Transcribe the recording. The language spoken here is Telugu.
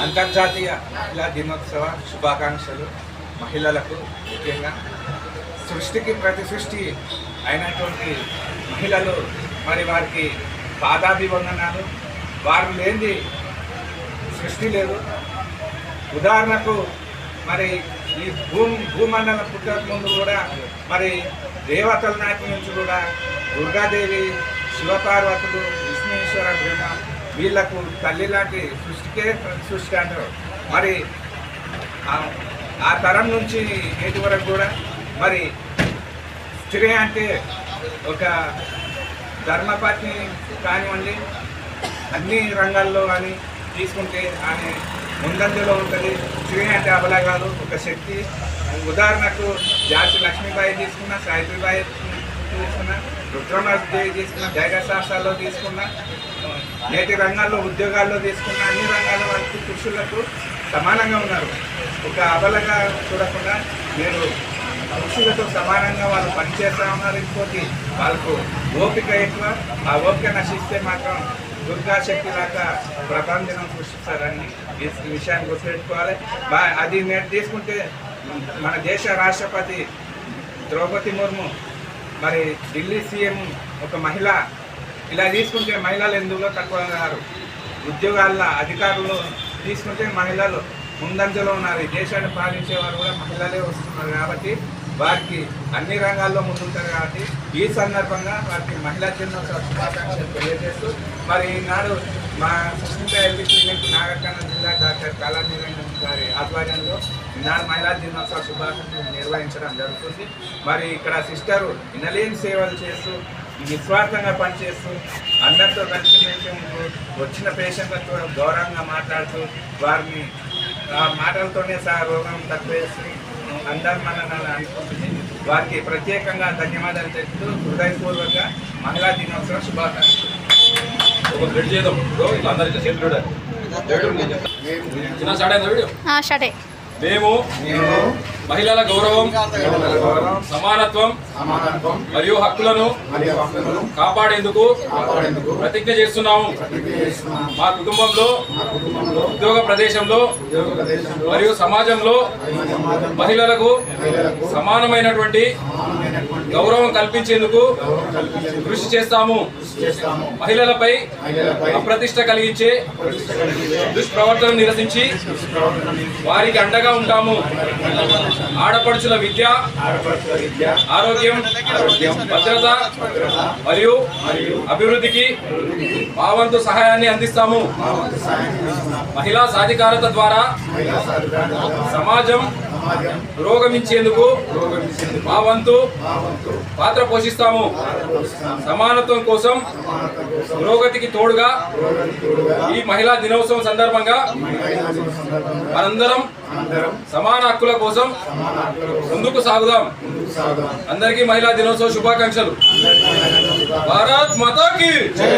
అంతర్జాతీయ మహిళా దినోత్సవ శుభాకాంక్షలు. మహిళలకు ముఖ్యంగా సృష్టికి ప్రతి సృష్టి అయినటువంటి మహిళలు మరి వారికి పాదాభివందనాలు. వారు లేనిది సృష్టి లేదు. ఉదాహరణకు మరి ఈ భూమండలం పుట్టక ముందు కూడా మరి దేవతల నాటి నుంచి కూడా దుర్గాదేవి, శివపార్వతులు, విష్ణుశ్వర, బ్రహ్మ వీళ్లకు తల్లి లాంటి సృష్టికే సృష్టి అంటారు. మరి ఆ తరం నుంచి నేటి వరకు కూడా మరి స్త్రీ అంటే ఒక ధర్మపత్ని కానివ్వండి, అన్ని రంగాల్లో కానీ తీసుకుంటే ఆమె ముందంజలో ఉంటుంది. స్త్రీ అంటే అబల కాదు, ఒక శక్తి. ఉదాహరణకు ఝాన్సీ లక్ష్మీబాయి తీసుకున్న, సావిత్రిబాయి తీసుకున్న, రుద్రమాదేవి తీసుకున్న, ధైర్యశాస్త్రాల్లో తీసుకున్న, నేటి రంగాల్లో ఉద్యోగాల్లో తీసుకున్న, అన్ని రంగాల్లో వాళ్ళకి పురుషులకు సమానంగా ఉన్నారు. ఒక అబలగా చూడకుండా నేను పురుషులతో సమానంగా వాళ్ళు పనిచేస్తూ ఉన్నారు. ఇంకోటి వాళ్ళకు ఓపిక ఎక్కువ. ఆ ఓపిక నశిస్తే మాత్రం దుర్గాశక్తి లాగా ప్రపంచం సృష్టిస్తారని ఈ విషయాన్ని గుర్తుపెట్టుకోవాలి. అది నేను తీసుకుంటే మన దేశ రాష్ట్రపతి ద్రౌపది ముర్ము, మరి ఢిల్లీ సీఎం ఒక మహిళ. ఇలా తీసుకుంటే మహిళలు ఎందులో తక్కువ ఉన్నారు. ఉద్యోగాల్లో అధికారులు తీసుకుంటే మహిళలు ముందంజలో ఉన్నారు. ఈ దేశాన్ని పాలించే వారు కూడా మహిళలే వస్తున్నారు కాబట్టి వారికి అన్ని రంగాల్లో ముందుంటారు. కాబట్టి ఈ సందర్భంగా వారికి మహిళా దినోత్సవ శుభాకాంక్షలు తెలియజేస్తూ మరి ఈనాడు మా సుస్మిత హెల్త్ క్లినిక్ నాగర్కర్నూలు జిల్లా డాక్టర్ కళానిరంజన్ గారి ఆధ్వర్యంలో ఈనాడు మహిళా దినోత్సవ శుభాకాంక్షలు నిర్వహించడం జరుగుతుంది. మరి ఇక్కడ సిస్టరు ఇనలేని సేవలు చేస్తూ నిస్వార్థంగా పనిచేస్తూ అందరితో కలిసిమెలిసి ఉంటూ వచ్చిన పేషెంట్లతో గౌరవంగా మాట్లాడుతూ వారిని మాటలతోనే రోగం తక్కువేసి అందరు మనల్ని అనుకుంటుంది. వారికి ప్రత్యేకంగా ధన్యవాదాలు చెప్తూ హృదయపూర్వక మహిళా దినోత్సవ శుభాకాంక్షలు. మేము మహిళల గౌరవం, సమానత్వం మరియు హక్కులను కాపాడేందుకు ప్రతిజ్ఞ చేస్తున్నాము. మా కుటుంబంలో, ఉద్యోగ ప్రదేశంలో మరియు సమాజంలో మహిళలకు సమానమైనటువంటి గౌరవం కల్పించేందుకు కృషి చేస్తాము. మహిళలపై అప్రతిష్ట కలిగించే దుష్ప్రవర్తన నిరసించి వారికి అండగా ఉంటాము. ఆడపడుచుల విద్య, ఆరోగ్యం, భద్రత మరియు అభివృద్ధికి మా వంతు సహాయాన్ని అందిస్తాము. మహిళా సాధికారత ద్వారా సమాజం పురోగమించేందుకు మా వంతు పాత్ర పోషిస్తాము. సమానత్వం కోసం పురోగతికి తోడుగా ఈ మహిళా దినోత్సవం సందర్భంగా మనందరం సమాన హక్కుల కోసం ముందుకు సాగుదాం. అందరికీ మహిళా దినోత్సవ శుభాకాంక్షలు. భారత్ మాతా కీ జై.